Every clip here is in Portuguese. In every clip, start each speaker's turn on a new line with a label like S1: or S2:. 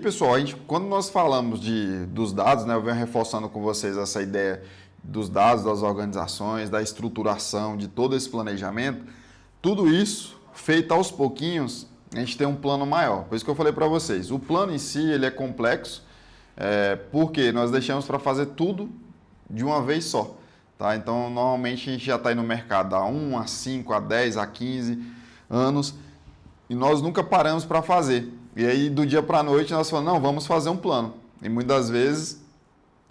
S1: pessoal, quando nós falamos dos dados, né, eu venho reforçando com vocês essa ideia dos dados, das organizações, da estruturação, de todo esse planejamento, tudo isso feito aos pouquinhos, a gente tem um plano maior. Por isso que eu falei para vocês, o plano em si ele é complexo, porque nós deixamos para fazer tudo de uma vez só. Tá? Então, normalmente a gente já está aí no mercado há 1, a 5, a 10, a 15 anos e nós nunca paramos para fazer. E aí, do dia para a noite, nós falamos, não, vamos fazer um plano. E muitas vezes,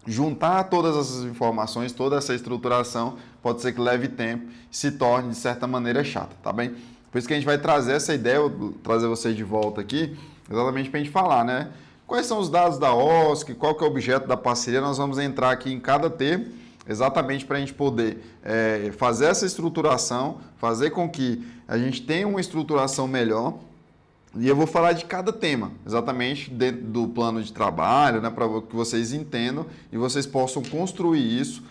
S1: juntar todas essas informações, toda essa estruturação, pode ser que leve tempo e se torne, de certa maneira, chata, tá bem? Por isso que a gente vai trazer essa ideia, trazer vocês de volta aqui, exatamente para a gente falar, né? Quais são os dados da OSC, qual que é o objeto da parceria, nós vamos entrar aqui em cada termo, exatamente para a gente poder fazer essa estruturação, fazer com que a gente tenha uma estruturação melhor. E eu vou falar de cada tema, exatamente dentro do plano de trabalho, né, para que vocês entendam e vocês possam construir isso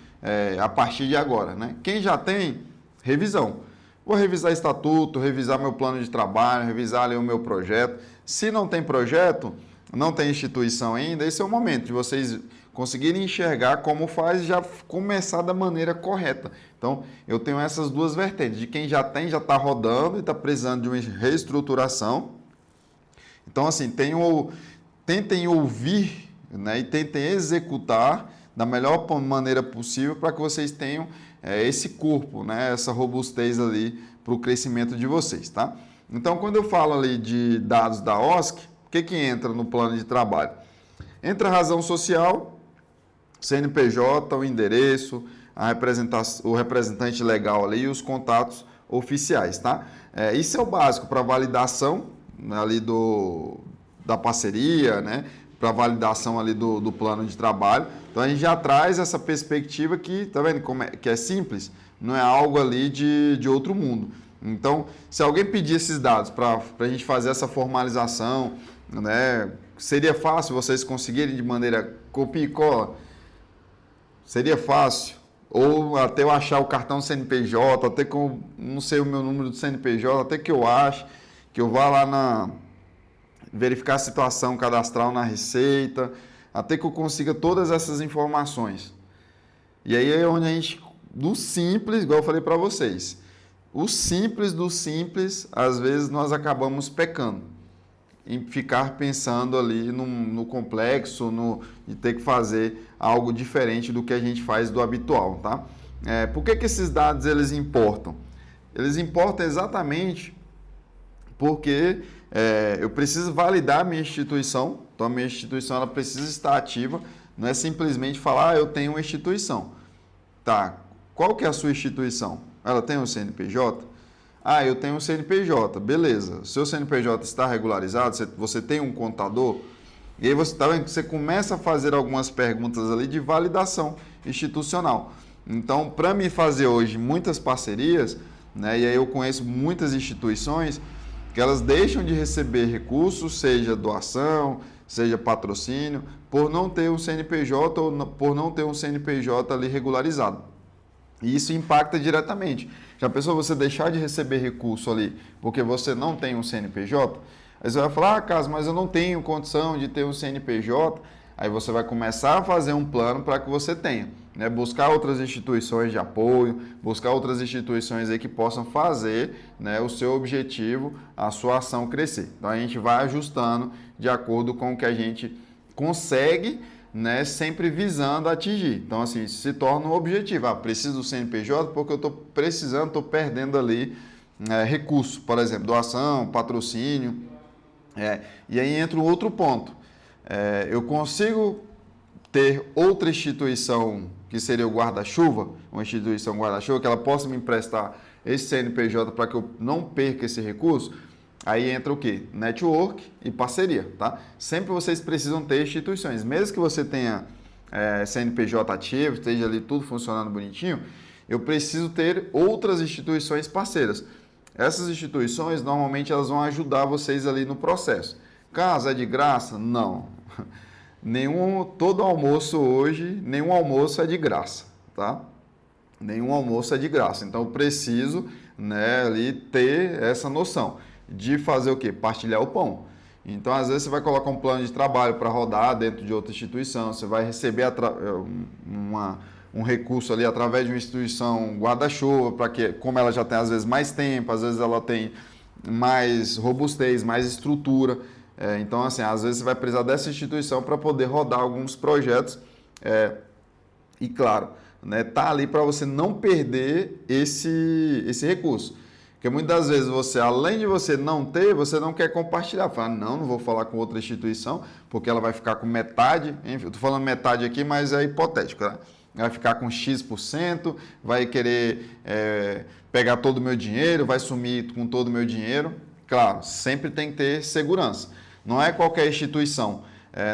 S1: a partir de agora. Né? Quem já tem, revisão. Vou revisar estatuto, revisar meu plano de trabalho, revisar ali o meu projeto. Se não tem projeto, não tem instituição ainda, esse é o momento de vocês conseguirem enxergar como faz e já começar da maneira correta. Então, eu tenho essas duas vertentes, de quem já tem, já está rodando e está precisando de uma reestruturação. Então, assim, tentem ouvir, né, e tentem executar da melhor maneira possível para que vocês tenham esse corpo, né, essa robustez ali para o crescimento de vocês, tá? Então, quando eu falo ali de dados da OSC, o que entra no plano de trabalho? Entra a razão social, CNPJ, o endereço, o representante legal ali e os contatos oficiais, tá? Isso é o básico para validação ali da parceria, né? Para validação ali do plano de trabalho. Então a gente já traz essa perspectiva que, tá vendo como que é simples? Não é algo ali de outro mundo. Então, se alguém pedir esses dados para a gente fazer essa formalização, né? Seria fácil vocês conseguirem de maneira copia e cola? Seria fácil? Ou até eu achar o cartão CNPJ, até que eu não sei o meu número do CNPJ, até que eu ache, que eu vá lá verificar a situação cadastral na Receita, até que eu consiga todas essas informações. E aí é onde a gente, do simples, igual eu falei para vocês, o simples do simples, às vezes nós acabamos pecando em ficar pensando ali no complexo, de ter que fazer algo diferente do que a gente faz do habitual, tá? Por que esses dados eles importam? Eles importam exatamente porque eu preciso validar a minha instituição, então a minha instituição ela precisa estar ativa, não é simplesmente falar, eu tenho uma instituição. Tá, qual que é a sua instituição? Ela tem um CNPJ? Eu tenho um CNPJ, beleza. O seu CNPJ está regularizado? Você tem um contador? E aí você está vendo que você começa a fazer algumas perguntas ali de validação institucional. Então, para me fazer hoje muitas parcerias, né, e aí eu conheço muitas instituições que elas deixam de receber recursos, seja doação, seja patrocínio, por não ter um CNPJ ou por não ter um CNPJ ali regularizado. E isso impacta diretamente. Já pensou você deixar de receber recurso ali porque você não tem um CNPJ? Aí você vai falar, Carlos, mas eu não tenho condição de ter um CNPJ. Aí você vai começar a fazer um plano para que você tenha. Né? Buscar outras instituições de apoio, buscar outras instituições aí que possam fazer, né, o seu objetivo, a sua ação crescer. Então a gente vai ajustando de acordo com o que a gente consegue, né, sempre visando atingir. Então, assim, se torna um objetivo. Preciso do CNPJ porque eu estou precisando, estou perdendo ali recurso, por exemplo, doação, patrocínio. E aí entra um outro ponto. Eu consigo ter outra instituição que seria o guarda-chuva, uma instituição guarda-chuva, que ela possa me emprestar esse CNPJ para que eu não perca esse recurso. Aí entra o quê? Network e parceria, tá? Sempre vocês precisam ter instituições. Mesmo que você tenha CNPJ ativo, esteja ali tudo funcionando bonitinho, eu preciso ter outras instituições parceiras. Essas instituições, normalmente, elas vão ajudar vocês ali no processo. Caso é de graça? Não. Todo almoço hoje, nenhum almoço é de graça, tá? Nenhum almoço é de graça. Então, eu preciso, né, ali ter essa noção de fazer o quê? Partilhar o pão. Então, às vezes, você vai colocar um plano de trabalho para rodar dentro de outra instituição, você vai receber um recurso ali através de uma instituição guarda-chuva, para que, como ela já tem, às vezes, mais tempo, às vezes ela tem mais robustez, mais estrutura. Então, assim, às vezes você vai precisar dessa instituição para poder rodar alguns projetos. E, claro, né, tá ali para você não perder esse recurso. Porque muitas das vezes você, além de você não ter, você não quer compartilhar. Fala, não vou falar com outra instituição, porque ela vai ficar com metade. Enfim, eu estou falando metade aqui, mas é hipotético, né? Vai ficar com X%, vai querer pegar todo o meu dinheiro, vai sumir com todo o meu dinheiro. Claro, sempre tem que ter segurança. Não é qualquer instituição,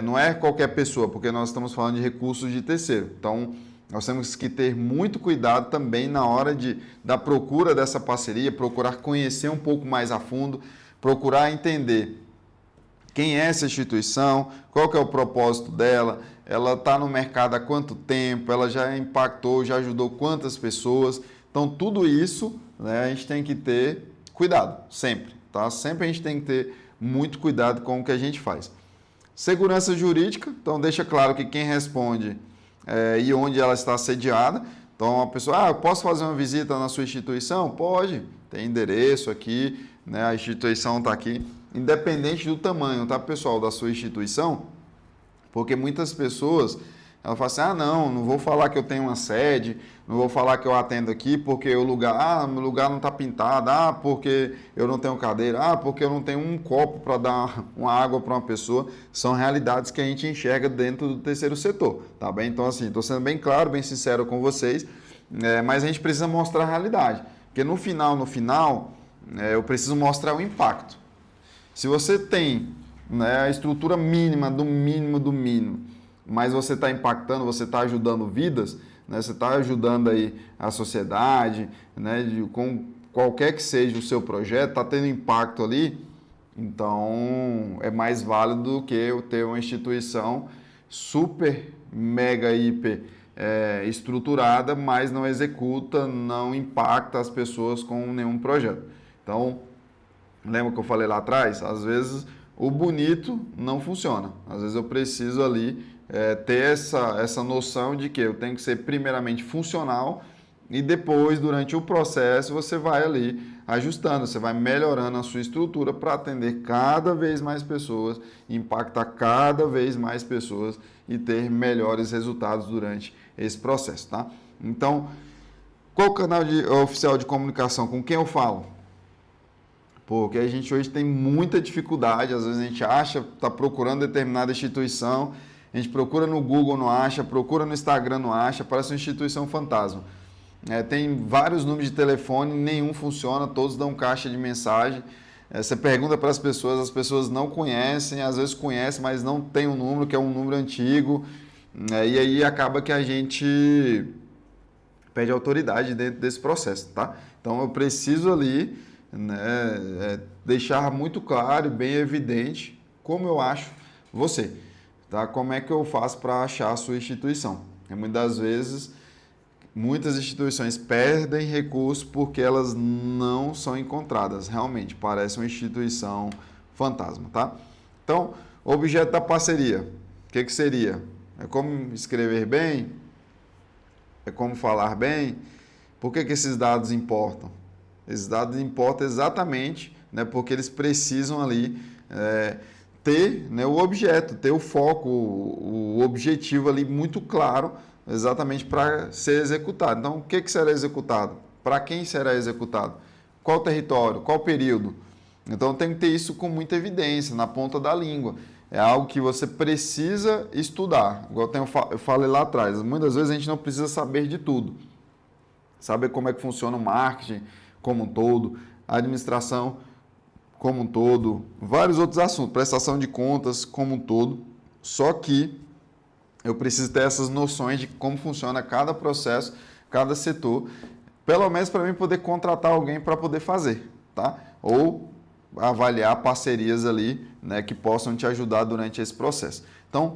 S1: não é qualquer pessoa, porque nós estamos falando de recursos de terceiro. Então, nós temos que ter muito cuidado também na hora da procura dessa parceria, procurar conhecer um pouco mais a fundo, procurar entender quem é essa instituição, qual que é o propósito dela, ela está no mercado há quanto tempo, ela já impactou, já ajudou quantas pessoas. Então, tudo isso, né, a gente tem que ter cuidado, sempre. Tá? Sempre a gente tem que ter muito cuidado com o que a gente faz. Segurança jurídica, então deixa claro que quem responde e onde ela está sediada. Então, a pessoa, eu posso fazer uma visita na sua instituição? Pode, tem endereço aqui, né, a instituição está aqui, independente do tamanho, tá, pessoal, da sua instituição, porque muitas pessoas, ela fala assim, não vou falar que eu tenho uma sede, não vou falar que eu atendo aqui, porque o lugar, meu lugar não está pintado, porque eu não tenho cadeira, porque eu não tenho um copo para dar uma água para uma pessoa. São realidades que a gente enxerga dentro do terceiro setor, tá bem? Então, assim, estou sendo bem claro, bem sincero com vocês, mas a gente precisa mostrar a realidade, porque no final, eu preciso mostrar o impacto. Se você tem, né, a estrutura mínima do mínimo, mas você está impactando, você está ajudando vidas, né, você está ajudando aí a sociedade, né, com qualquer que seja o seu projeto, está tendo impacto ali, então é mais válido do que eu ter uma instituição super, mega, hiper estruturada, mas não executa, não impacta as pessoas com nenhum projeto. Então, lembra que eu falei lá atrás? Às vezes o bonito não funciona. Às vezes eu preciso ali ter essa noção de que eu tenho que ser primeiramente funcional e depois, durante o processo, você vai ali ajustando, você vai melhorando a sua estrutura para atender cada vez mais pessoas, impactar cada vez mais pessoas e ter melhores resultados durante esse processo, tá? Então, qual o canal oficial de comunicação? Com quem eu falo? Porque a gente hoje tem muita dificuldade, às vezes a gente acha, está procurando determinada instituição, a gente procura no Google, não acha, procura no Instagram, não acha, parece uma instituição fantasma. Tem vários números de telefone, nenhum funciona, todos dão caixa de mensagem. Você pergunta para as pessoas não conhecem, às vezes conhecem, mas não tem um número, que é um número antigo. E aí acaba que a gente perde autoridade dentro desse processo, tá? Então eu preciso ali, né, deixar muito claro e bem evidente como eu acho você, tá? Como é que eu faço para achar a sua instituição? Muitas vezes, muitas instituições perdem recursos porque elas não são encontradas, realmente, parece uma instituição fantasma, tá? Então, objeto da parceria, o que seria? É como escrever bem? É como falar bem? Por que esses dados importam? Esses dados importam exatamente, né, porque eles precisam ali ter, né, o objeto, ter o foco, o objetivo ali muito claro, exatamente para ser executado. Então, o que será executado? Para quem será executado? Qual território? Qual período? Então, tem que ter isso com muita evidência, na ponta da língua. É algo que você precisa estudar. Igual eu falei lá atrás, muitas vezes a gente não precisa saber de tudo. Saber como é que funciona o marketing como um todo, a administração como um todo, vários outros assuntos, prestação de contas como um todo. Só que eu preciso ter essas noções de como funciona cada processo, cada setor, pelo menos para mim poder contratar alguém para poder fazer, tá? Ou avaliar parcerias ali, né, que possam te ajudar durante esse processo. Então,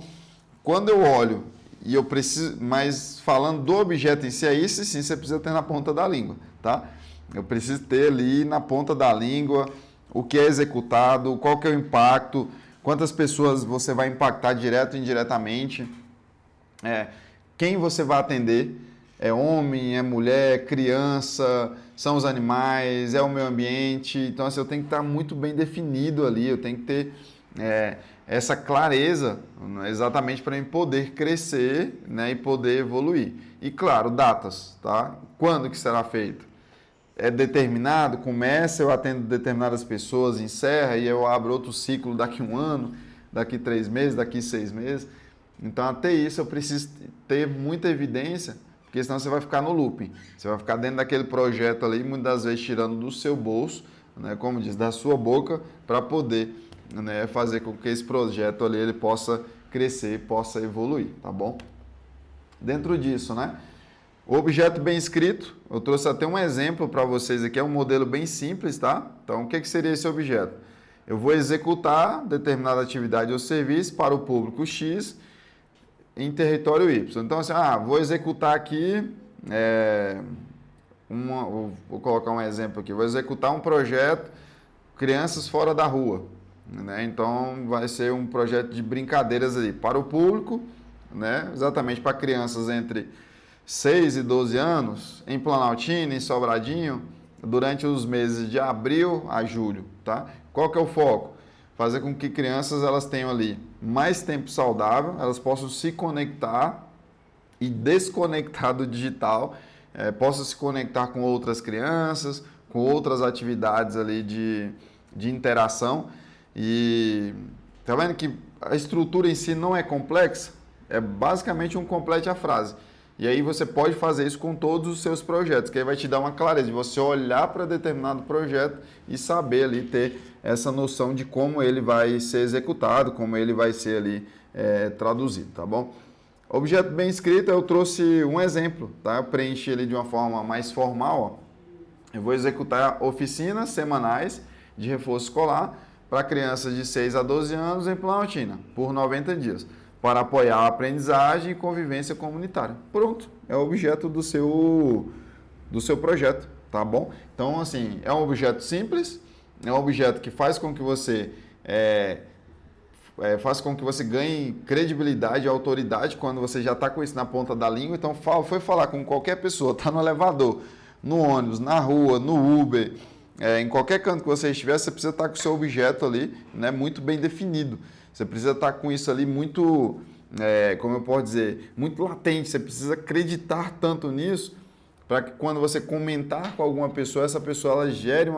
S1: quando eu olho e eu preciso, mas falando do objeto em si, aí sim você precisa ter na ponta da língua, tá? Eu preciso ter ali na ponta da língua o que é executado, qual que é o impacto, quantas pessoas você vai impactar direto e indiretamente, quem você vai atender, é homem, é mulher, criança, são os animais, é o meio ambiente. Então, assim, eu tenho que estar muito bem definido ali, eu tenho que ter essa clareza, né, exatamente para eu poder crescer, né, e poder evoluir. E, claro, datas, tá? Quando que será feito? É determinado, começa, eu atendo determinadas pessoas, encerra e eu abro outro ciclo daqui 1 ano, daqui 3 meses, daqui 6 meses. Então, até isso eu preciso ter muita evidência, porque senão você vai ficar no looping. Você vai ficar dentro daquele projeto ali, muitas das vezes tirando do seu bolso, né, como diz, da sua boca, para poder, né, fazer com que esse projeto ali ele possa crescer, possa evoluir, tá bom? Dentro disso, né? O objeto bem escrito, eu trouxe até um exemplo para vocês aqui, é um modelo bem simples, tá? Então, o que seria esse objeto? Eu vou executar determinada atividade ou serviço para o público X em território Y. Então, assim, vou executar aqui, vou colocar um exemplo aqui, vou executar um projeto Crianças Fora da Rua, né? Então, vai ser um projeto de brincadeiras ali para o público, né? Exatamente para crianças entre 6 e 12 anos, em Planaltina, em Sobradinho, durante os meses de abril a julho, tá? Qual que é o foco? Fazer com que crianças elas tenham ali mais tempo saudável, elas possam se conectar e desconectar do digital, possam se conectar com outras crianças, com outras atividades ali de interação. E tá vendo que a estrutura em si não é complexa? É basicamente um complete a frase. E aí você pode fazer isso com todos os seus projetos, que aí vai te dar uma clareza de você olhar para determinado projeto e saber ali, ter essa noção de como ele vai ser executado, como ele vai ser ali traduzido, tá bom? Objeto bem escrito, eu trouxe um exemplo, tá? Eu preenchi ele de uma forma mais formal, ó. Eu vou executar oficinas semanais de reforço escolar para crianças de 6 a 12 anos em Planaltina, por 90 dias. Para apoiar a aprendizagem e convivência comunitária. Pronto, é o objeto do seu projeto, tá bom? Então, assim, é um objeto simples, é um objeto que faz com que você ganhe credibilidade e autoridade quando você já está com isso na ponta da língua. Então, foi falar com qualquer pessoa, está no elevador, no ônibus, na rua, no Uber, em qualquer canto que você estiver, você precisa estar com o seu objeto ali, né, muito bem definido. Você precisa estar com isso ali muito, como eu posso dizer, muito latente. Você precisa acreditar tanto nisso para que quando você comentar com alguma pessoa, essa pessoa ela gere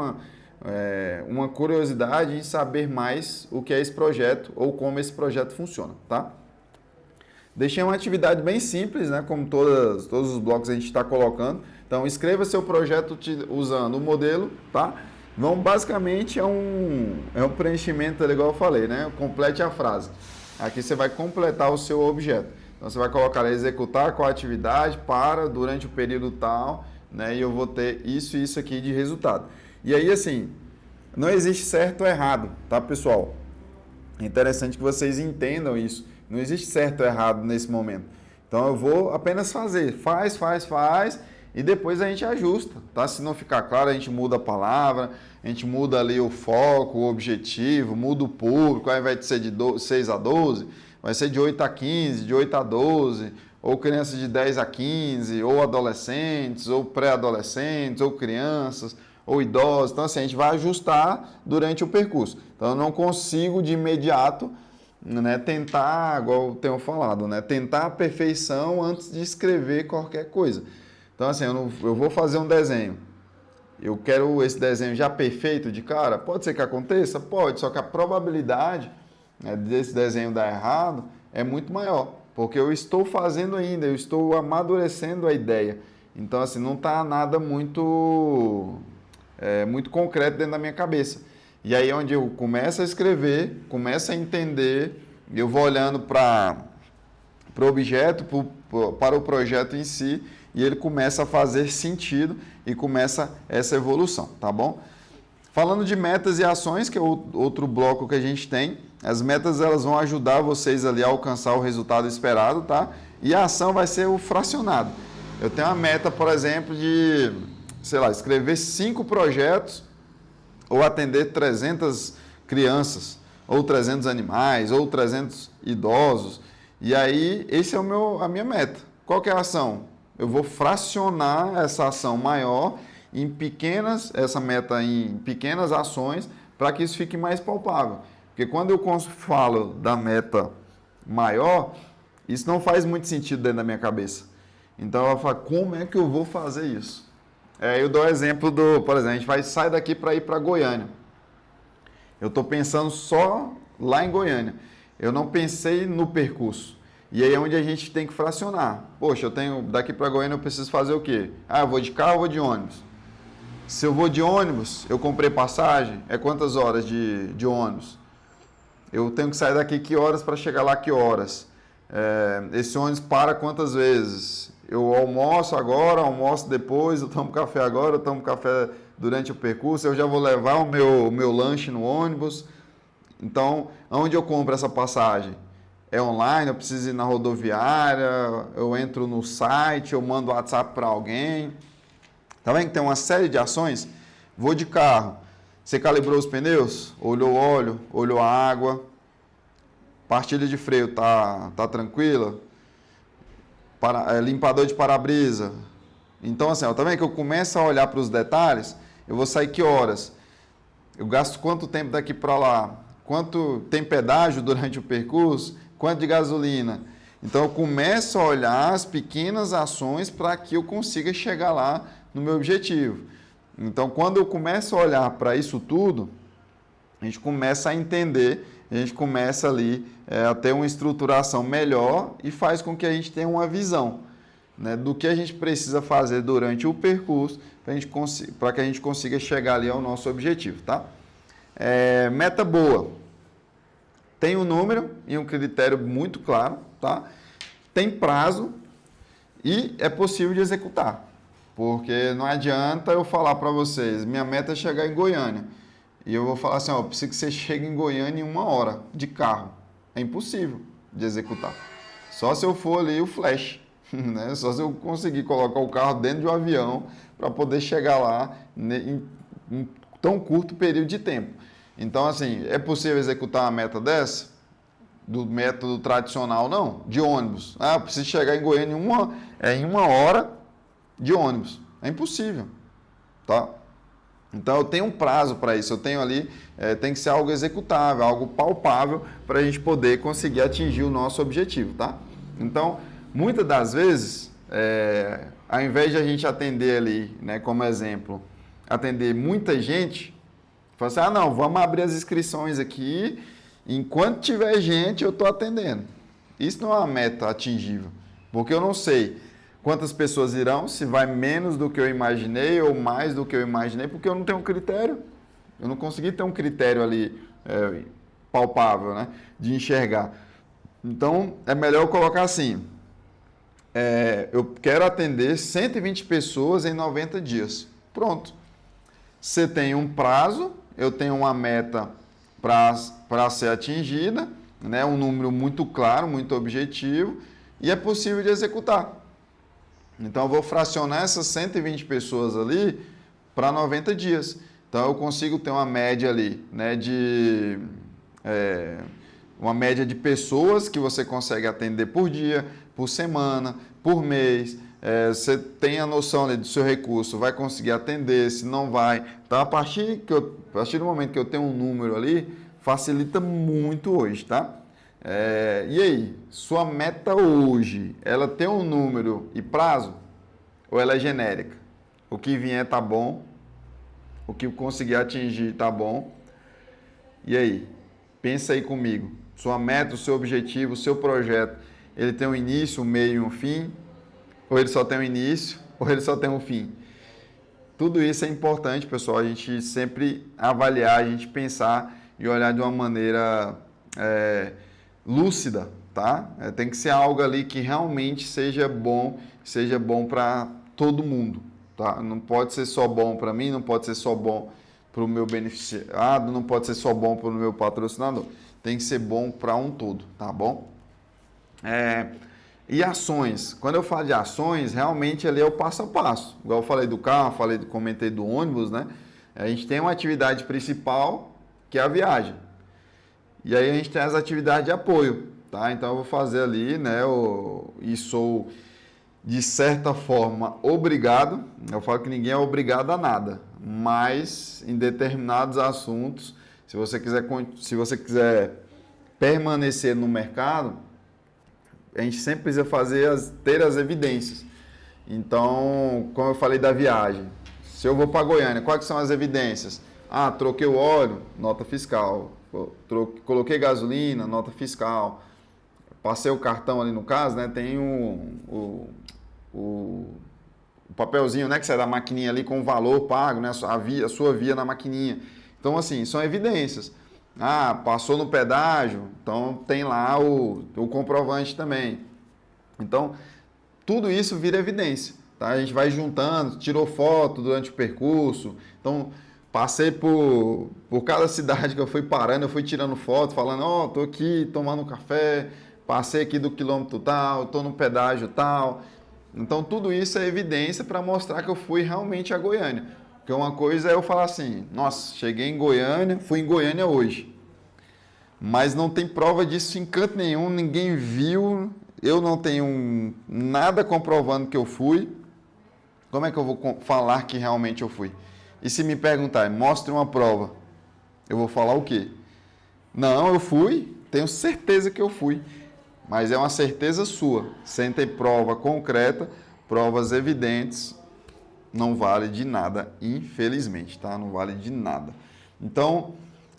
S1: uma curiosidade em saber mais o que é esse projeto ou como esse projeto funciona, tá? Deixei uma atividade bem simples, né? Como todos os blocos a gente está colocando. Então, escreva seu projeto usando o modelo, tá? Então, basicamente, é um preenchimento, igual eu falei, né? Complete a frase. Aqui você vai completar o seu objeto. Então, você vai colocar executar qual atividade para, durante o período tal, né? E eu vou ter isso e isso aqui de resultado. E aí, assim, não existe certo ou errado, tá, pessoal? É interessante que vocês entendam isso. Não existe certo ou errado nesse momento. Então, eu vou apenas fazer. Faz. E depois a gente ajusta, tá? Se não ficar claro, a gente muda a palavra, a gente muda ali o foco, o objetivo, muda o público, aí vai ser de 6 a 12, vai ser de 8 a 15, de 8 a 12, ou crianças de 10 a 15, ou adolescentes, ou pré-adolescentes, ou crianças, ou idosos. Então, assim, a gente vai ajustar durante o percurso. Então, eu não consigo de imediato, né, tentar, igual eu tenho falado, né, tentar a perfeição antes de escrever qualquer coisa. Então, assim, eu vou fazer um desenho. Eu quero esse desenho já perfeito de cara? Pode ser que aconteça? Pode, só que a probabilidade, né, desse desenho dar errado é muito maior, porque eu estou fazendo ainda, eu estou amadurecendo a ideia. Então, assim, não está nada muito concreto dentro da minha cabeça. E aí, onde eu começo a escrever, começo a entender, eu vou olhando para o objeto, para o projeto em si, e ele começa a fazer sentido e começa essa evolução, tá bom? Falando de metas e ações, que é outro bloco que a gente tem, as metas elas vão ajudar vocês ali a alcançar o resultado esperado, tá? E a ação vai ser o fracionado. Eu tenho uma meta, por exemplo, de, sei lá, escrever 5 projetos ou atender 300 crianças, ou 300 animais, ou 300 idosos. E aí, esse é a minha meta. Qual que é a ação? Eu vou fracionar essa ação maior essa meta em pequenas ações, para que isso fique mais palpável. Porque quando eu falo da meta maior, isso não faz muito sentido dentro da minha cabeça. Então eu falo, como é que eu vou fazer isso? Eu dou o exemplo por exemplo, a gente vai sair daqui para ir para Goiânia. Eu estou pensando só lá em Goiânia. Eu não pensei no percurso. E aí é onde a gente tem que fracionar. Poxa, eu tenho daqui para Goiânia, eu preciso fazer o quê? Eu vou de carro ou vou de ônibus? Se eu vou de ônibus, eu comprei passagem, é quantas horas de ônibus? Eu tenho que sair daqui que horas para chegar lá que horas? Esse ônibus para quantas vezes? Eu almoço agora, almoço depois, eu tomo café agora, eu tomo café durante o percurso, eu já vou levar o meu lanche no ônibus. Então, onde eu compro essa passagem? É online, eu preciso ir na rodoviária, eu entro no site, eu mando WhatsApp para alguém. Tá vendo que tem uma série de ações? Vou de carro. Você calibrou os pneus? Olhou o óleo? Olhou a água? Partilha de freio tá tranquila? Limpador de para-brisa? Então, assim, tá vendo que eu começo a olhar para os detalhes? Eu vou sair que horas? Eu gasto quanto tempo daqui para lá? Quanto tem pedágio durante o percurso? Quanto de gasolina? Então, eu começo a olhar as pequenas ações para que eu consiga chegar lá no meu objetivo. Então, quando eu começo a olhar para isso tudo, a gente começa a entender, a gente começa ali a ter uma estruturação melhor e faz com que a gente tenha uma visão, né, do que a gente precisa fazer durante o percurso para que a gente consiga chegar ali ao nosso objetivo, tá? Meta boa. Tem um número e um critério muito claro, tá? Tem prazo e é possível de executar. Porque não adianta eu falar para vocês, minha meta é chegar em Goiânia. E eu vou falar assim, eu preciso que você chegue em Goiânia em 1 hora de carro. É impossível de executar. Só se eu for ali o Flash, né? Só se eu conseguir colocar o carro dentro de um avião para poder chegar lá em tão curto período de tempo. Então, assim, é possível executar uma meta dessa? Do método tradicional, não. De ônibus. Eu preciso chegar em Goiânia em uma hora de ônibus. É impossível, tá? Então eu tenho um prazo para isso, eu tenho ali, tem que ser algo executável, algo palpável para a gente poder conseguir atingir o nosso objetivo, tá? Então, muitas das vezes, ao invés de a gente atender ali, né, como exemplo, atender muita gente, fala assim, não, vamos abrir as inscrições aqui, enquanto tiver gente eu estou atendendo. Isso não é uma meta atingível, porque eu não sei quantas pessoas irão, se vai menos do que eu imaginei ou mais do que eu imaginei, porque eu não tenho um critério. Eu não consegui ter um critério ali palpável, né, de enxergar. Então, é melhor eu colocar assim, eu quero atender 120 pessoas em 90 dias. Pronto. Você tem um prazo, eu tenho uma meta para ser atingida, né, um número muito claro, muito objetivo, e é possível de executar. Então, eu vou fracionar essas 120 pessoas ali para 90 dias. Então, eu consigo ter uma média ali, né, uma média de pessoas que você consegue atender por dia, por semana, por mês. Você tem a noção ali do seu recurso, vai conseguir atender, se não vai. Então, a partir do momento que eu tenho um número ali, facilita muito hoje, tá? E aí, sua meta hoje, ela tem um número e prazo? Ou ela é genérica? O que vier tá bom, o que eu conseguir atingir tá bom. E aí, pensa aí comigo. Sua meta, o seu objetivo, o seu projeto, ele tem um início, um meio e um fim? Ou ele só tem um início, ou ele só tem um fim? Tudo isso é importante, pessoal, a gente sempre avaliar, a gente pensar e olhar de uma maneira lúcida, tá? Tem que ser algo ali que realmente seja bom para todo mundo, tá? Não pode ser só bom para mim, não pode ser só bom para o meu beneficiado, não pode ser só bom para o meu patrocinador. Tem que ser bom para um todo, tá bom? E ações. Quando eu falo de ações, realmente ali é o passo a passo. Igual eu falei do carro, comentei do ônibus, né? A gente tem uma atividade principal, que é a viagem. E aí a gente tem as atividades de apoio, tá? Então eu vou fazer ali, né, e sou, de certa forma, obrigado. Eu falo que ninguém é obrigado a nada, mas em determinados assuntos, se você quiser permanecer no mercado, a gente sempre precisa ter as evidências. Então, como eu falei da viagem, se eu vou para Goiânia, quais são as evidências? Ah, troquei o óleo, nota fiscal. Coloquei gasolina, nota fiscal. Passei o cartão ali no caso, né? Tem o papelzinho, né? Que sai da maquininha ali com o valor pago, né? A sua via na maquininha. Então, assim, são evidências. Ah, passou no pedágio, então tem lá o comprovante também. Então, tudo isso vira evidência, tá? A gente vai juntando, tirou foto durante o percurso. Então, passei por cada cidade que eu fui parando, eu fui tirando foto, falando, ó, tô aqui tomando um café, passei aqui do quilômetro tal, tô no pedágio tal. Então, tudo isso é evidência para mostrar que eu fui realmente a Goiânia. Porque uma coisa é eu falar assim, nossa, cheguei em Goiânia, fui em Goiânia hoje. Mas não tem prova disso em canto nenhum, ninguém viu, eu não tenho nada comprovando que eu fui. Como é que eu vou falar que realmente eu fui? E se me perguntar, mostre uma prova, eu vou falar o quê? Não, eu fui, tenho certeza que eu fui. Mas é uma certeza sua, sem ter prova concreta, provas evidentes, não vale de nada, infelizmente, tá? Não vale de nada. Então,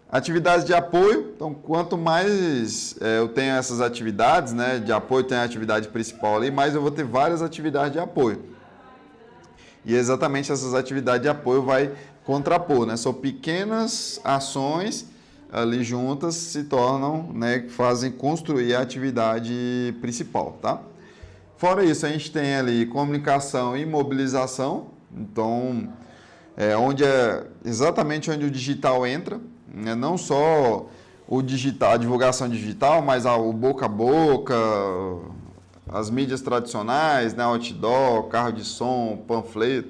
S1: atividades de apoio, então quanto mais eu tenho essas atividades, né, de apoio, tem a atividade principal ali, mais eu vou ter várias atividades de apoio. E exatamente essas atividades de apoio vai contrapor, né? São pequenas ações ali juntas se tornam, né, fazem construir a atividade principal, tá? Fora isso, a gente tem ali comunicação e mobilização, então exatamente onde o digital entra, né? Não só o digital, a divulgação digital, mas o boca a boca, as mídias tradicionais, né, outdoor, carro de som, panfleto.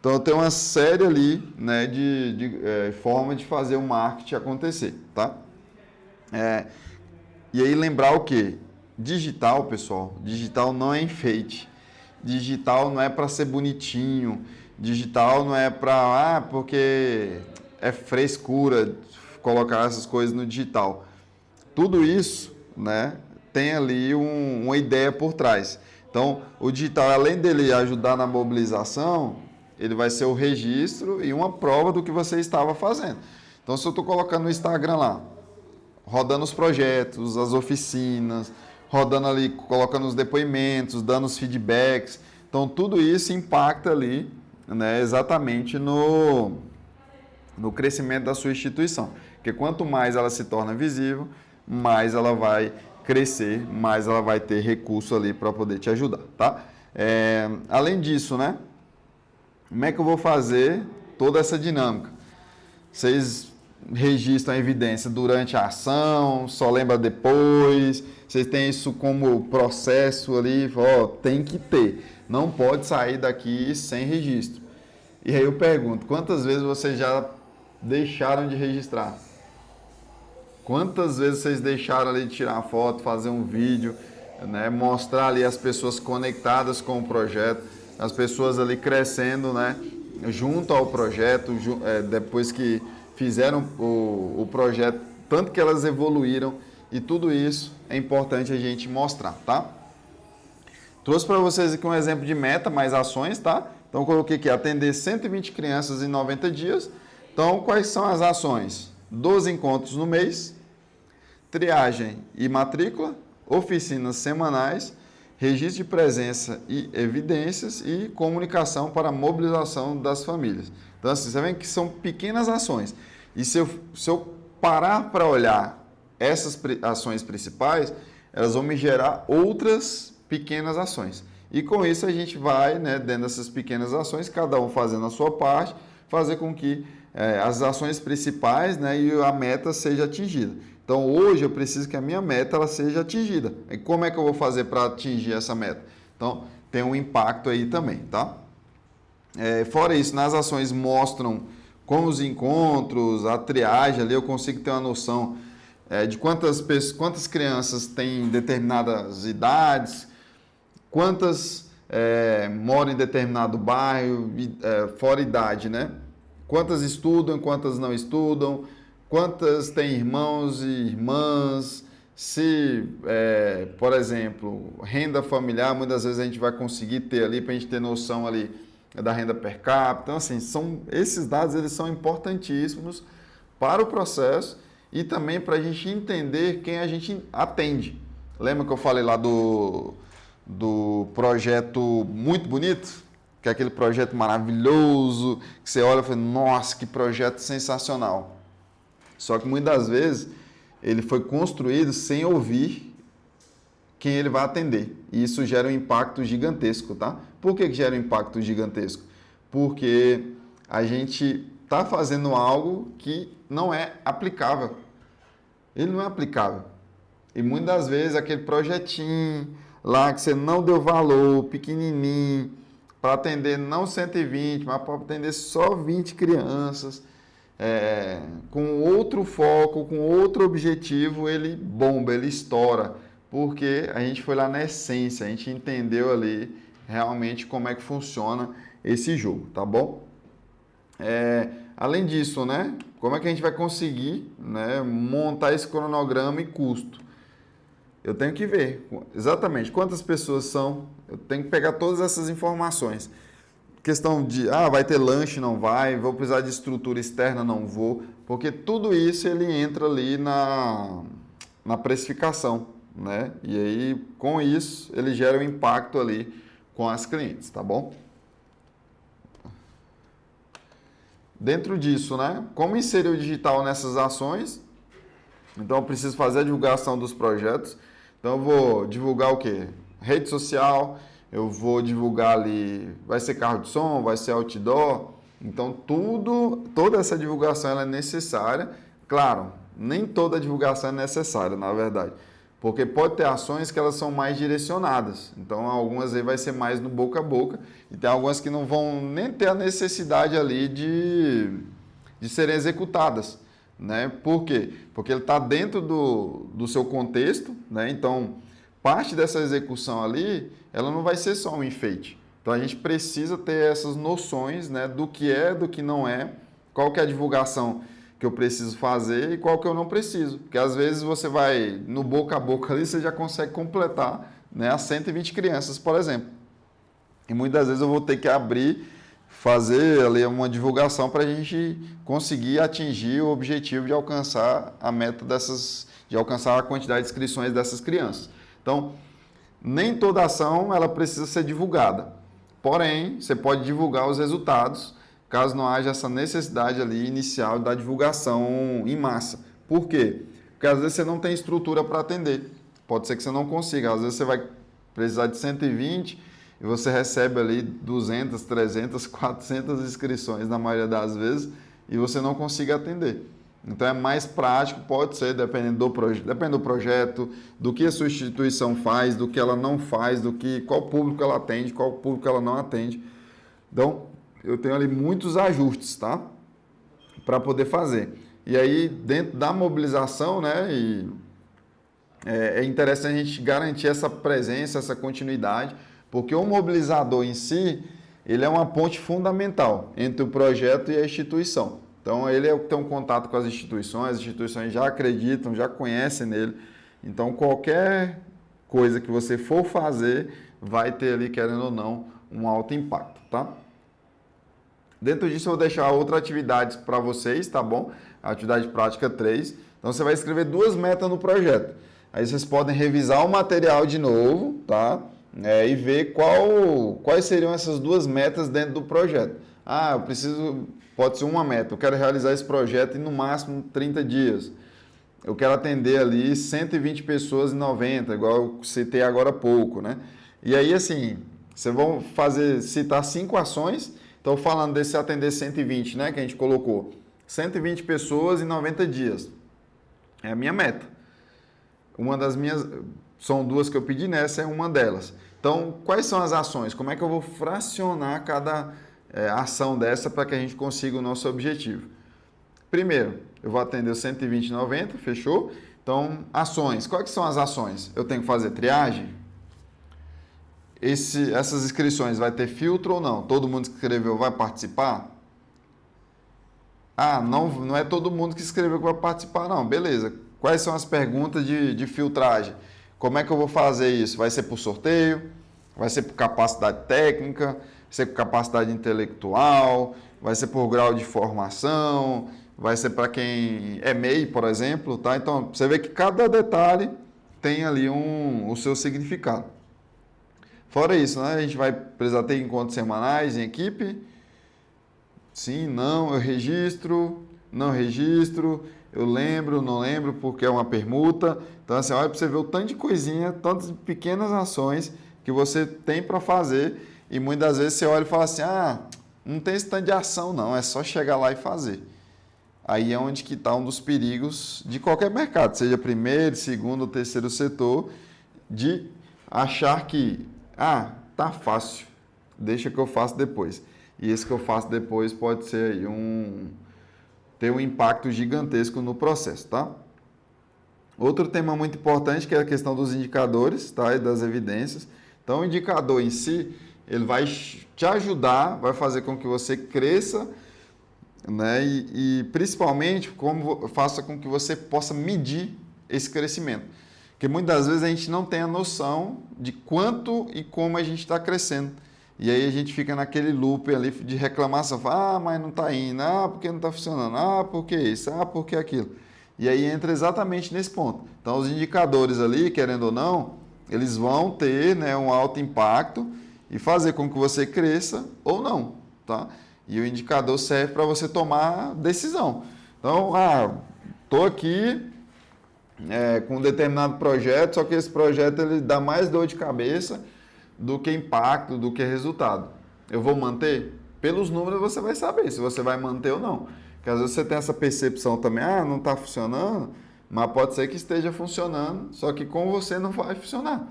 S1: Então, tem uma série ali, né, de forma de fazer o marketing acontecer, tá? E aí lembrar o quê? Digital, pessoal, digital não é enfeite. Digital não é para ser bonitinho. Digital não é para, porque é frescura colocar essas coisas no digital. Tudo isso, né, tem ali uma ideia por trás. Então, o digital, além dele ajudar na mobilização, ele vai ser o registro e uma prova do que você estava fazendo. Então, se eu estou colocando no Instagram lá, rodando os projetos, as oficinas, rodando ali, colocando os depoimentos, dando os feedbacks. Então, tudo isso impacta ali, né, exatamente no crescimento da sua instituição. Porque quanto mais ela se torna visível, mais ela vai crescer, mais ela vai ter recurso ali para poder te ajudar, tá? Além disso, né? Como é que eu vou fazer toda essa dinâmica? Vocês registram a evidência durante a ação, só lembra depois, vocês têm isso como processo ali, tem que ter, não pode sair daqui sem registro. E aí eu pergunto, quantas vezes vocês já deixaram de registrar? Quantas vezes vocês deixaram ali de tirar uma foto, fazer um vídeo, né, mostrar ali as pessoas conectadas com o projeto, as pessoas ali crescendo, né, junto ao projeto, depois que fizeram o projeto, tanto que elas evoluíram, e tudo isso é importante a gente mostrar, tá? Trouxe para vocês aqui um exemplo de meta, mais ações, tá? Então, coloquei aqui, atender 120 crianças em 90 dias. Então, quais são as ações? 12 encontros no mês, triagem e matrícula, oficinas semanais, registro de presença e evidências e comunicação para a mobilização das famílias. Então, assim, você vê que são pequenas ações. E se eu parar para olhar essas ações principais, elas vão me gerar outras pequenas ações. E com isso a gente vai, né, dentro dessas pequenas ações, cada um fazendo a sua parte, fazer com que as ações principais, né, e a meta seja atingida. Então, hoje eu preciso que a minha meta ela seja atingida. E como é que eu vou fazer para atingir essa meta? Então, tem um impacto aí também, tá? Fora isso, nas ações mostram com os encontros, a triagem ali, eu consigo ter uma noção de quantas crianças têm determinadas idades, quantas moram em determinado bairro, fora idade, né? Quantas estudam, quantas não estudam, quantas têm irmãos e irmãs, se, por exemplo, renda familiar, muitas vezes a gente vai conseguir ter ali, para a gente ter noção ali da renda per capita. Então, assim, esses dados eles são importantíssimos para o processo e também para a gente entender quem a gente atende. Lembra que eu falei lá do projeto muito bonito? Que é aquele projeto maravilhoso, que você olha e fala, nossa, que projeto sensacional. Só que muitas vezes ele foi construído sem ouvir quem ele vai atender. E isso gera um impacto gigantesco, tá? Por que gera um impacto gigantesco? Porque a gente está fazendo algo que não é aplicável. Ele não é aplicável. E muitas das vezes aquele projetinho lá que você não deu valor, pequenininho, para atender não 120, mas para atender só 20 crianças, com outro foco, com outro objetivo, ele bomba, ele estoura. Porque a gente foi lá na essência, a gente entendeu ali realmente como é que funciona esse jogo, tá bom? Além disso, né? Como é que a gente vai conseguir, né, montar esse cronograma e custo? Eu tenho que ver exatamente quantas pessoas são, eu tenho que pegar todas essas informações. Questão de, vai ter lanche, não vai, vou precisar de estrutura externa, não vou, porque tudo isso ele entra ali na precificação, né? E aí, com isso, ele gera um impacto ali com as clientes, tá bom? Dentro disso, né? Como inserir o digital nessas ações? Então, eu preciso fazer a divulgação dos projetos. Então, eu vou divulgar o quê? Rede social, eu vou divulgar ali, vai ser carro de som, vai ser outdoor. Então, toda essa divulgação ela é necessária. Claro, nem toda divulgação é necessária, na verdade. Porque pode ter ações que elas são mais direcionadas. Então, algumas aí vai ser mais no boca a boca. E tem algumas que não vão nem ter a necessidade ali de serem executadas. Né? Por quê? Porque ele está dentro do seu contexto, né? Então, parte dessa execução ali, ela não vai ser só um enfeite. Então, a gente precisa ter essas noções, né, do que é, do que não é, qual que é a divulgação que eu preciso fazer e qual que eu não preciso. Porque, às vezes, você vai no boca a boca ali, você já consegue completar, né, as 120 crianças, por exemplo. E muitas vezes eu vou ter que fazer ali uma divulgação para a gente conseguir atingir o objetivo de alcançar a meta de alcançar a quantidade de inscrições dessas crianças. Então, nem toda ação ela precisa ser divulgada. Porém, você pode divulgar os resultados caso não haja essa necessidade ali inicial da divulgação em massa. Por quê? Porque às vezes você não tem estrutura para atender. Pode ser que você não consiga. Às vezes você vai precisar de 120 e você recebe ali 200, 300, 400 inscrições na maioria das vezes e você não consiga atender. Então é mais prático, pode ser, depende do projeto, do que a sua instituição faz, do que ela não faz, qual público ela atende, qual público ela não atende. Então, eu tenho ali muitos ajustes, tá? Para poder fazer. E aí, dentro da mobilização, né, é interessante a gente garantir essa presença, essa continuidade, porque o mobilizador em si, ele é uma ponte fundamental entre o projeto e a instituição. Então, ele é o que tem um contato com as instituições já acreditam, já conhecem nele. Então, qualquer coisa que você for fazer, vai ter ali, querendo ou não, um alto impacto, tá? Dentro disso, eu vou deixar outras atividades para vocês, tá bom? Atividade prática 3. Então, você vai escrever 2 metas no projeto. Aí, vocês podem revisar o material de novo, tá? E ver quais seriam essas 2 metas dentro do projeto. Pode ser uma meta, eu quero realizar esse projeto em no máximo 30 dias. Eu quero atender ali 120 pessoas em 90, igual eu citei agora há pouco, né? E aí, assim, vocês vão citar 5 ações. Então, falando desse atender 120, né, que a gente colocou, 120 pessoas em 90 dias. É a minha meta. Uma das minhas, são 2 que eu pedi, nessa é uma delas. Então, quais são as ações? Como é que eu vou fracionar cada ação dessa para que a gente consiga o nosso objetivo. Primeiro, eu vou atender os 120,90, fechou? Então, ações. Quais são as ações? Eu tenho que fazer triagem? Essas inscrições vai ter filtro ou não? Todo mundo que escreveu vai participar? Ah, não é todo mundo que escreveu que vai participar, não. Beleza. Quais são as perguntas de filtragem? Como é que eu vou fazer isso? Vai ser por sorteio? Vai ser por capacidade técnica? Vai ser por capacidade intelectual? Vai ser por grau de formação? Vai ser para quem é MEI, por exemplo, tá? Então, você vê que cada detalhe tem ali o seu significado. Fora isso, né? A gente vai precisar ter encontros semanais em equipe. Sim, não, eu registro, não registro, eu lembro, não lembro, porque é uma permuta. Então, assim, olha para você ver o tanto de coisinha, tantas pequenas ações que você tem para fazer. E muitas vezes você olha e fala assim, não tem esse tanto de ação, não, é só chegar lá e fazer. Aí é onde que está um dos perigos de qualquer mercado, seja primeiro, segundo ou terceiro setor, de achar que, tá fácil, deixa que eu faço depois. E esse que eu faço depois pode ser aí ter um impacto gigantesco no processo, tá? Outro tema muito importante que é a questão dos indicadores, tá? E das evidências. Então, o indicador em si, ele vai te ajudar, vai fazer com que você cresça, né? E principalmente faça com que você possa medir esse crescimento. Porque muitas vezes a gente não tem a noção de quanto e como a gente está crescendo. E aí a gente fica naquele loop ali de reclamação. Fala, mas não está indo. Porque não está funcionando. Porque isso. Porque aquilo. E aí entra exatamente nesse ponto. Então, os indicadores ali, querendo ou não, eles vão ter, né, um alto impacto e fazer com que você cresça ou não, tá? E o indicador serve para você tomar decisão. Então, estou aqui com um determinado projeto, só que esse projeto ele dá mais dor de cabeça do que impacto, do que resultado. Eu vou manter? Pelos números você vai saber se você vai manter ou não. Porque às vezes você tem essa percepção também, não está funcionando, mas pode ser que esteja funcionando, só que com você não vai funcionar.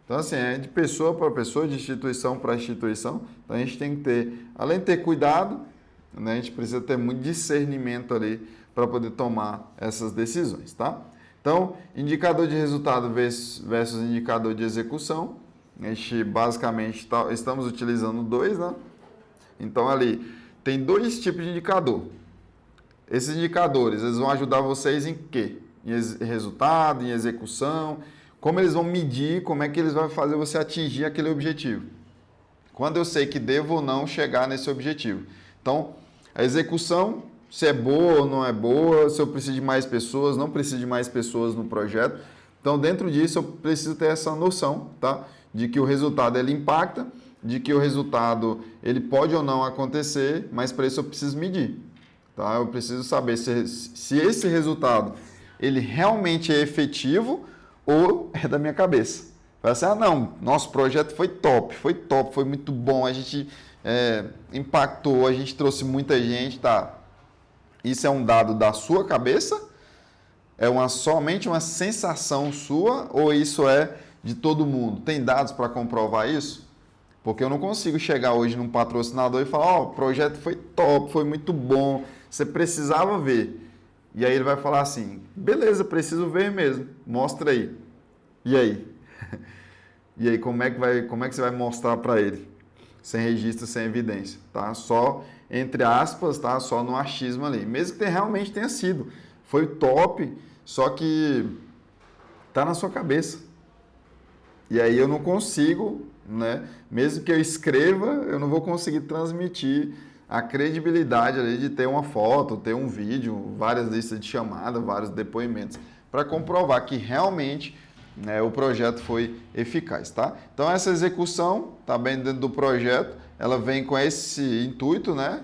S1: Então, assim, é de pessoa para pessoa, de instituição para instituição. Então, a gente tem que ter, além de ter cuidado, né, a gente precisa ter muito discernimento ali para poder tomar essas decisões, tá? Então, indicador de resultado versus indicador de execução. A gente basicamente estamos utilizando dois, né? Então ali tem dois tipos de indicador. Esses indicadores, eles vão ajudar vocês em quê? Em resultado, em execução, como eles vão medir, como é que eles vão fazer você atingir aquele objetivo. Quando eu sei que devo ou não chegar nesse objetivo. Então, a execução, se é boa ou não é boa, se eu preciso de mais pessoas, não preciso de mais pessoas no projeto. Então, dentro disso, eu preciso ter essa noção, tá? De que o resultado ele impacta, de que o resultado ele pode ou não acontecer, mas para isso eu preciso medir, tá? Eu preciso saber se esse resultado ele realmente é efetivo ou é da minha cabeça. Vai assim, não, nosso projeto foi top, foi muito bom, a gente impactou, a gente trouxe muita gente, tá? Isso é um dado da sua cabeça? Somente uma sensação sua ou isso é de todo mundo? Tem dados para comprovar isso? Porque eu não consigo chegar hoje num patrocinador e falar, o projeto foi top, foi muito bom, você precisava ver. E aí ele vai falar assim, beleza, preciso ver mesmo, mostra aí. E aí? E aí, como é que você vai mostrar para ele? Sem registro, sem evidência, tá? Só, entre aspas, tá? Só no achismo ali. Mesmo que realmente tenha sido. Foi top, só que tá na sua cabeça. E aí eu não consigo, né? Mesmo que eu escreva, eu não vou conseguir transmitir a credibilidade ali de ter uma foto, ter um vídeo, várias listas de chamada, vários depoimentos, para comprovar que realmente, né, o projeto foi eficaz, tá? Então essa execução está bem dentro do projeto, ela vem com esse intuito, né,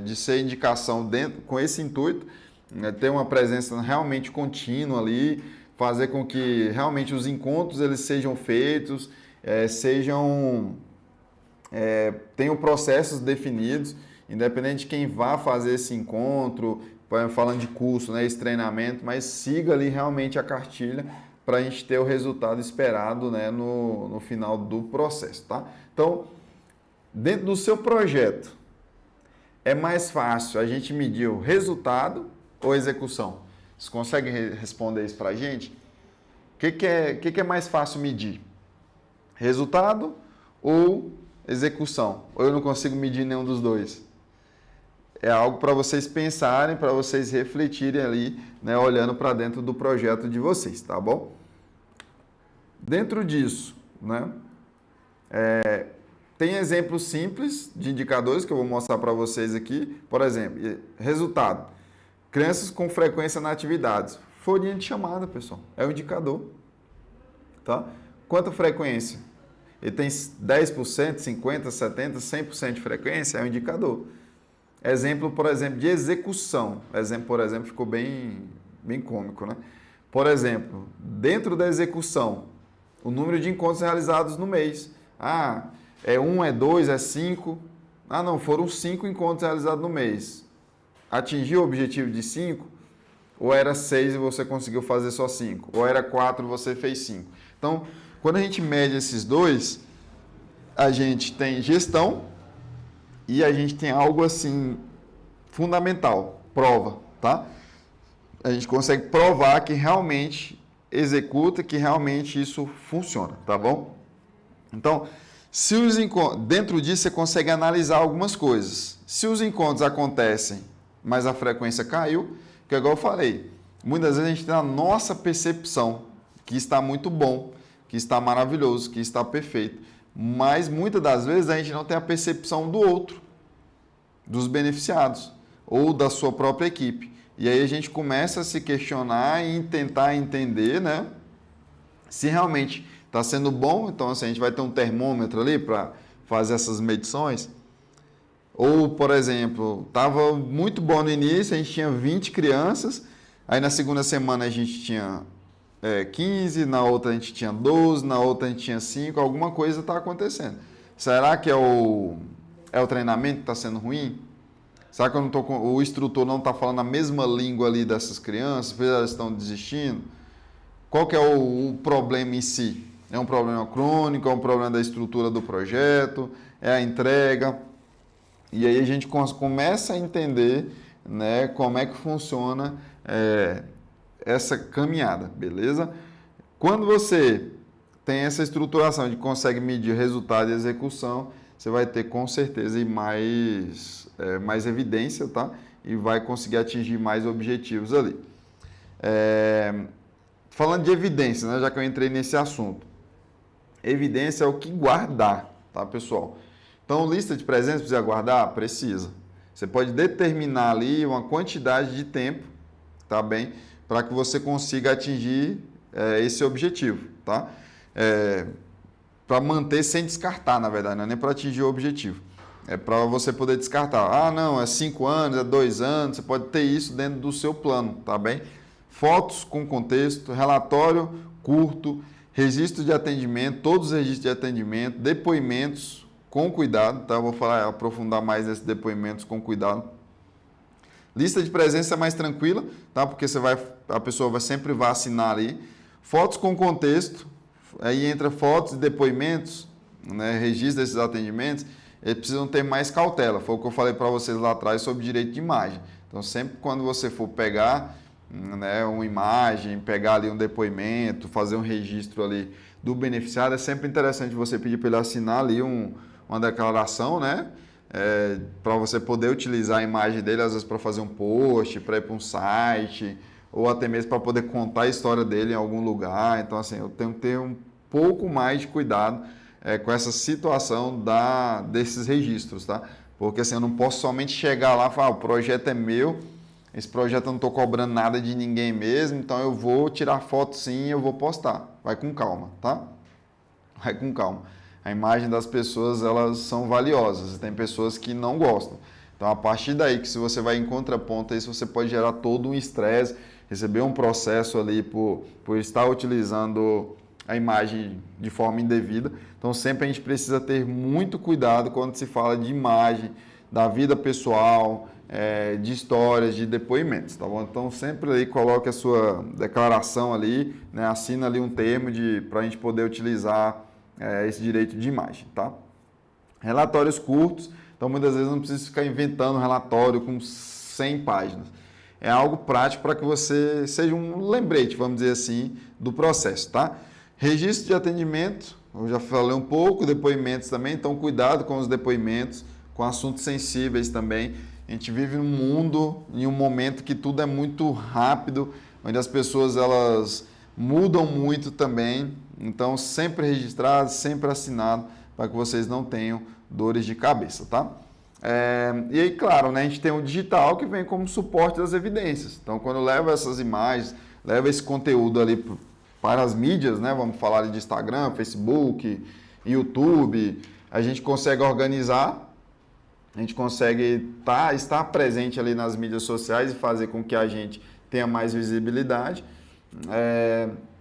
S1: de ser indicação dentro, com esse intuito, né, ter uma presença realmente contínua ali, fazer com que realmente os encontros eles sejam feitos, tenham processos definidos, independente de quem vá fazer esse encontro, falando de curso, né, esse treinamento, mas siga ali realmente a cartilha para a gente ter o resultado esperado, né, no final do processo, tá? Então, dentro do seu projeto, é mais fácil a gente medir o resultado ou a execução? Vocês conseguem responder isso para a gente? O que é mais fácil medir? Resultado ou execução? Ou eu não consigo medir nenhum dos dois? É algo para vocês pensarem, para vocês refletirem ali, né, olhando para dentro do projeto de vocês, tá bom? Dentro disso, né, tem exemplos simples de indicadores que eu vou mostrar para vocês aqui. Por exemplo, resultado. Crianças com frequência na atividades. Folhinha de chamada, pessoal. É o indicador. Tá? Quanta frequência? Ele tem 10%, 50%, 70%, 100% de frequência? É um indicador. Exemplo, por exemplo, de execução. Exemplo, por exemplo, ficou bem cômico, né? Por exemplo, dentro da execução, o número de encontros realizados no mês. Ah, é 1, é 2, é 5. Ah, não, foram 5 encontros realizados no mês. Atingiu o objetivo de 5? Ou era 6 e você conseguiu fazer só 5? Ou era 4 e você fez 5? Então, quando a gente mede esses dois, a gente tem gestão e a gente tem algo assim fundamental, prova, tá? A gente consegue provar que realmente executa, que realmente isso funciona, tá bom? Então, se os dentro disso você consegue analisar algumas coisas. Se os encontros acontecem, mas a frequência caiu, que é igual eu falei, muitas vezes a gente tem a nossa percepção que está muito bom, que está maravilhoso, que está perfeito, mas muitas das vezes a gente não tem a percepção do outro, dos beneficiados ou da sua própria equipe. E aí a gente começa a se questionar e tentar entender, né, se realmente está sendo bom. Então, assim, a gente vai ter um termômetro ali para fazer essas medições. Ou, por exemplo, estava muito bom no início, a gente tinha 20 crianças, aí na segunda semana a gente tinha 15, na outra a gente tinha 12, na outra a gente tinha 5, alguma coisa está acontecendo. Será que é o treinamento que está sendo ruim? Será que o instrutor não está falando a mesma língua ali dessas crianças? Elas estão desistindo? Qual que é o problema em si? É um problema crônico? É um problema da estrutura do projeto? É a entrega? E aí a gente começa a entender, né, como é que funciona essa caminhada, beleza? Quando você tem essa estruturação de consegue medir resultado e execução, você vai ter com certeza mais evidência, tá? E vai conseguir atingir mais objetivos ali. Falando de evidência, né, já que eu entrei nesse assunto. Evidência é o que guardar, tá, pessoal? Então, lista de presentes precisa guardar? Precisa. Você pode determinar ali uma quantidade de tempo, tá bem? Para que você consiga atingir esse objetivo, tá? Para manter sem descartar, na verdade, não é nem para atingir o objetivo. É para você poder descartar. Ah, não, é 5 anos, é 2 anos, você pode ter isso dentro do seu plano, tá bem? Fotos com contexto, relatório curto, registro de atendimento, todos os registros de atendimento, depoimentos com cuidado, tá? Eu vou aprofundar mais nesses depoimentos com cuidado. Lista de presença é mais tranquila, tá? Porque a pessoa sempre vai assinar ali. Fotos com contexto, aí entra fotos e depoimentos, né? Registro desses atendimentos, eles precisam ter mais cautela. Foi o que eu falei para vocês lá atrás sobre direito de imagem. Então, sempre quando você for pegar, né, uma imagem, pegar ali um depoimento, fazer um registro ali do beneficiário, é sempre interessante você pedir para ele assinar ali uma declaração, né? Para você poder utilizar a imagem dele, às vezes para fazer um post, para ir para um site, ou até mesmo para poder contar a história dele em algum lugar. Então, assim, eu tenho que ter um pouco mais de cuidado com essa situação desses registros, tá? Porque assim, eu não posso somente chegar lá e falar, o projeto é meu, esse projeto eu não estou cobrando nada de ninguém mesmo, então eu vou tirar foto sim e eu vou postar. Vai com calma, tá? Vai com calma. A imagem das pessoas, elas são valiosas. Tem pessoas que não gostam. Então, a partir daí, que se você vai em contraponto, isso você pode gerar todo um estresse, receber um processo ali por estar utilizando a imagem de forma indevida. Então, sempre a gente precisa ter muito cuidado quando se fala de imagem, da vida pessoal, de histórias, de depoimentos, tá bom? Então, sempre aí coloque a sua declaração ali, né? Assina ali um termo para a gente poder utilizar esse direito de imagem, tá? Relatórios curtos. Então, muitas vezes não precisa ficar inventando um relatório com 100 páginas. É algo prático para que você seja um lembrete, vamos dizer assim, do processo, tá? Registro de atendimento, eu já falei um pouco, depoimentos também, então cuidado com os depoimentos, com assuntos sensíveis também. A gente vive num mundo, em um momento que tudo é muito rápido, onde as pessoas elas mudam muito também, então sempre registrado, sempre assinado, para que vocês não tenham dores de cabeça, tá? E aí, claro, né, a gente tem o digital que vem como suporte das evidências. Então, quando leva essas imagens, leva esse conteúdo ali para as mídias, né, vamos falar ali de Instagram, Facebook, YouTube, a gente consegue organizar, a gente consegue estar presente ali nas mídias sociais e fazer com que a gente tenha mais visibilidade.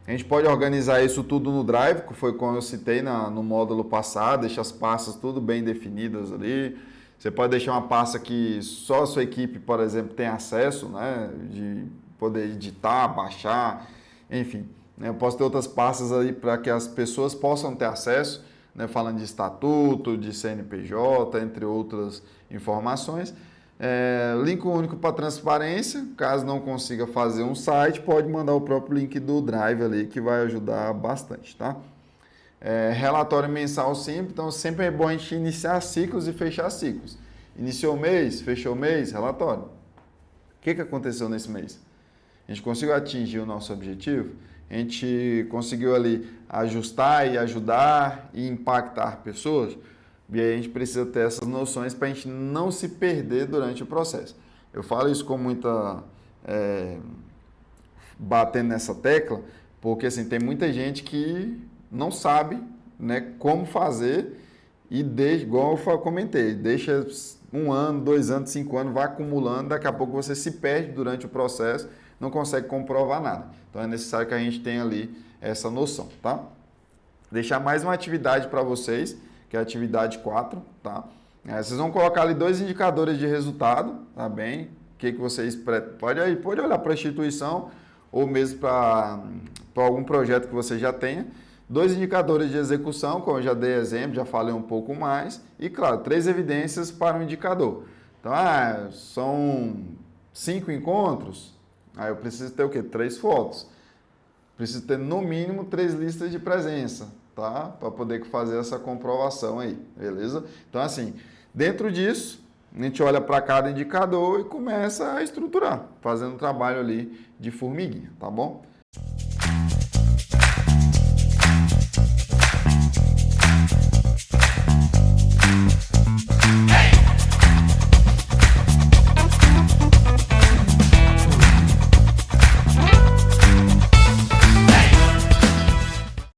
S1: A gente pode organizar isso tudo no Drive, que foi como eu citei no módulo passado, deixa as pastas tudo bem definidas ali. Você pode deixar uma pasta que só a sua equipe, por exemplo, tem acesso, né, de poder editar, baixar, enfim. Né, eu posso ter outras pastas aí para que as pessoas possam ter acesso, né, falando de estatuto, de CNPJ, entre outras informações. Link único para transparência, caso não consiga fazer um site, pode mandar o próprio link do Drive ali, que vai ajudar bastante, tá? Relatório mensal simples, então sempre é bom a gente iniciar ciclos e fechar ciclos. Iniciou o mês, fechou o mês, relatório. O que aconteceu nesse mês? A gente conseguiu atingir o nosso objetivo? A gente conseguiu ali ajustar e ajudar e impactar pessoas? E aí a gente precisa ter essas noções para a gente não se perder durante o processo. Eu falo isso com muita... batendo nessa tecla, porque assim, tem muita gente que não sabe, né, como fazer e deixa, igual eu comentei, deixa 1 ano, 2 anos, 5 anos, vai acumulando, daqui a pouco você se perde durante o processo, não consegue comprovar nada. Então é necessário que a gente tenha ali essa noção, tá? Deixar mais uma atividade para vocês, que é a atividade 4, tá? Vocês vão colocar ali 2 indicadores de resultado, tá bem? O que vocês... Pode olhar para a instituição ou mesmo para algum projeto que você já tenha. 2 indicadores de execução, como eu já dei exemplo, já falei um pouco mais. E, claro, 3 evidências para um indicador. Então, são 5 encontros, aí eu preciso ter o quê? 3 fotos. Preciso ter, no mínimo, 3 listas de presença, tá? Para poder fazer essa comprovação aí, beleza? Então, assim, dentro disso, a gente olha para cada indicador e começa a estruturar, fazendo um trabalho ali de formiguinha, tá bom?